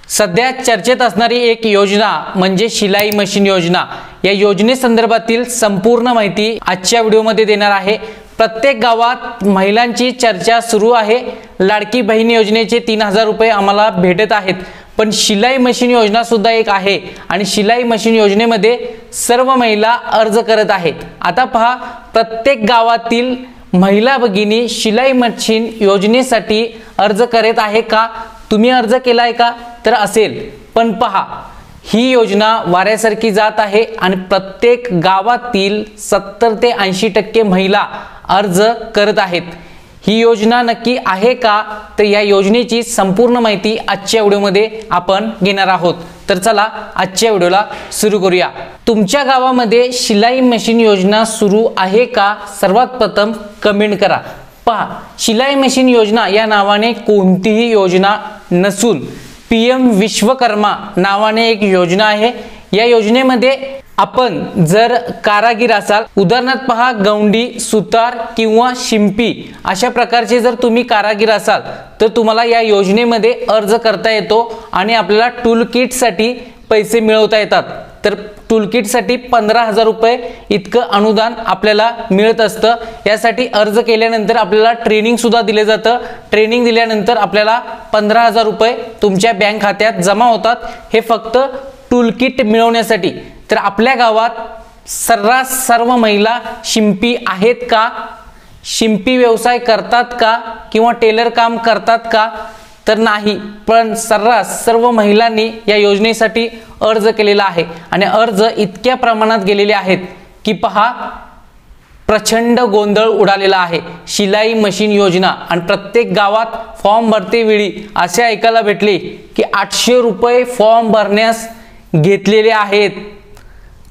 सध्या चर्चेत असणारी एक योजना म्हणजे शिलाई मशीन योजना। या योजनेसंदर्भातील संपूर्ण माहिती आजच्या व्हिडिओमध्ये देणार आहे। प्रत्येक गावात महिलांची चर्चा सुरू आहे। लाडकी बहीण योजनेचे 3000 रुपये आम्हाला भेटत आहेत, पण शिलाई मशीन योजना सुद्धा एक आहे आणि शिलाई मशीन योजनेमध्ये सर्व महिला अर्ज करत आहेत। आता पहा, प्रत्येक गावातील महिला भगिनी शिलाई मशीन योजनेसाठी अर्ज करत आहे का? तुम्ही अर्ज केलाय का? तर असेल, पण पहा, ही योजना वाऱ्यासारखी जात आहे आणि प्रत्येक गावातील 70 ते 80% महिला अर्ज करत आहेत। ही योजना नक्की आहे का? तर या योजनेची संपूर्ण माहिती आजच्या व्हिडिओमध्ये आपण घेणार आहोत। तर चला आजच्या व्हिडिओला सुरू करूया। तुमच्या गावामध्ये शिलाई मशीन योजना सुरू आहे का? सर्वात प्रथम कमेंट करा। पहा, शिलाई मशीन योजना या नावाने कोणतीही योजना नसून पीएम विश्वकर्मा नावाने एक योजना आहे। या योजनेमध्ये आपण जर कारागीर असाल, उदाहरणार्थ पहा, गवंडी, सुतार किंवा शिंपी अशा प्रकारचे जर तुम्ही कारागीर असाल तर तुम्हाला या योजनेमध्ये अर्ज करता येतो आणि आपल्याला टूल किट साठी पैसे मिळवता येतात। तर टूल किट साठी 15000 रुपये इतकं अनुदान आपल्याला मिळत असतं। यासाठी अर्ज केल्यानंतर आपल्याला ट्रेनिंग सुद्धा दिले जातं। ट्रेनिंग दिल्यानंतर आपल्याला 15000 रुपये तुमच्या बँक खात्यात जमा होतात, हे फक्त टूल किट मिळवण्यासाठी। तर आपल्या गावात सर्रास सर्व महिला शिंपी आहेत का? शिंपी व्यवसाय करतात का? किंवा टेलर काम करतात का? तर नाही, पण सर्रास सर्व महिलांनी या योजनेसाठी अर्ज केलेला आहे आणि अर्ज इतक्या प्रमाणात गेलेले आहेत की पहा, प्रचंड गोंधळ उडालेला आहे। शिलाई मशीन योजना आणि प्रत्येक गावात फॉर्म भरते वेळी असे ऐकायला भेटले की 800 रुपये फॉर्म भरण्यास घेतलेले आहेत।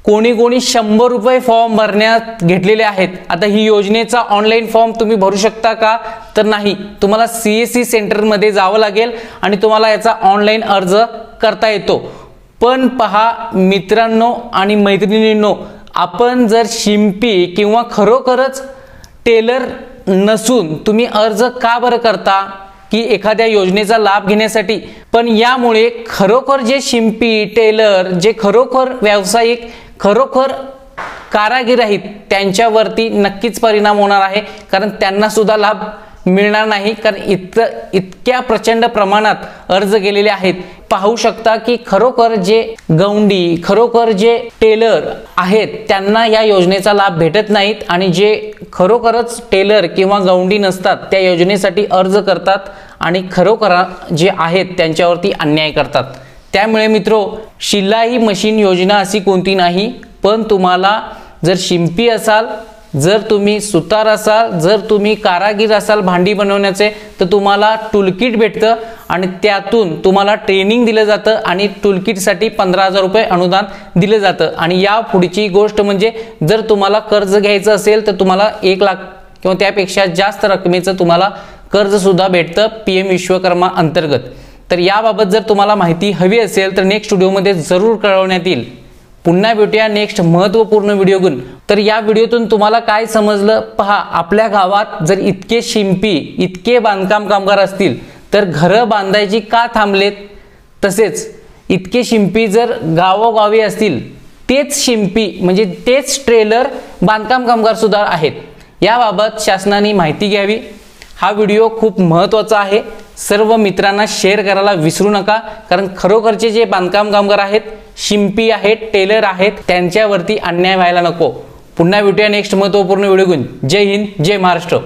कोणी 100 रुपये फॉर्म भरण्यात घेतलेले आहेत। आता ही योजनेचा ऑनलाईन फॉर्म तुम्ही भरू शकता का? तर नाही, तुम्हाला सीएससी सेंटर मध्ये जावं लागेल आणि तुम्हाला याचा ऑनलाईन अर्ज करता येतो। पण पहा मित्रांनो आणि मैत्रिणींनो, आपण जर शिंपी किंवा खरोखरच टेलर नसून तुम्ही अर्ज का बरं करता? की एखाद्या योजनेचा लाभ घेण्यासाठी। पण यामुळे खरोखर जे शिंपी, टेलर, जे खरोखर व्यावसायिक, खरोखर कारागीर आहेत त्यांच्यावरती नक्कीच परिणाम होणार आहे, कारण त्यांना सुद्धा लाभ मिळणार नाही, कारण इतक्या प्रचंड प्रमाणात अर्ज गेलेले आहेत। पाहू शकता की खरोखर जे गवंडी, खरोखर जे टेलर आहेत त्यांना या योजनेचा लाभ भेटत नाहीत आणि जे खरोखरच टेलर किंवा गवंडी नसतात त्या योजनेसाठी अर्ज करतात आणि खरोखर जे आहेत त्यांच्यावरती अन्याय करतात। त्यामुळे मित्रो, शिलाई मशीन योजना अशी कोणती नाही, पण तुम्हाला जर शिंपी असाल, जर तुम्ही सुतार असाल, जर तुम्ही कारागीर असाल भांडी बनवण्याचे, तर तुम्हाला टूलकिट भेटतं आणि त्यातून तुम्हाला ट्रेनिंग दिलं जातं आणि टूलकिट साठी 15000 रुपये अनुदान दिलं जातं। आणि या पुढची गोष्ट म्हणजे जर तुम्हाला कर्ज घ्यायचं असेल तर तुम्हाला 1 लाख किंवा त्यापेक्षा जास्त रकमेचं तुम्हाला कर्ज सुद्धा भेटतं पीएम विश्वकर्मा अंतर्गत। तर याबाबत जर तुम्हाला माहिती हवी असेल तर नेक्स्ट व्हिडिओमध्ये जरूर कळवण्यात येईल। पुन्हा भेटूया नेक्स्ट महत्त्वपूर्ण व्हिडिओ घेऊन। तर या व्हिडिओतून तुम्हाला काय समजलं? पहा, आपल्या गावात जर इतके शिंपी, इतके बांधकाम कामगार असतील तर घरं बांधायची का थांबलेत? तसेच इतके शिंपी जर गावोगावी असतील, तेच शिंपी म्हणजे तेच टेलर बांधकाम कामगार सुद्धा आहेत। याबाबत शासनाने माहिती घ्यावी। हा व्हिडिओ खूप महत्त्वाचा आहे, सर्व मित्रांना शेअर करायला विसरू नका, कारण खरोखरचे जे बांधकाम कामगार आहेत, शिंपी आहेत, टेलर आहेत, त्यांच्यावरती अन्याय व्हायला नको। पुन्हा भेटूया नेक्स्ट महत्त्वपूर्ण व्हिडिओ घेऊन। जय हिंद, जय महाराष्ट्र।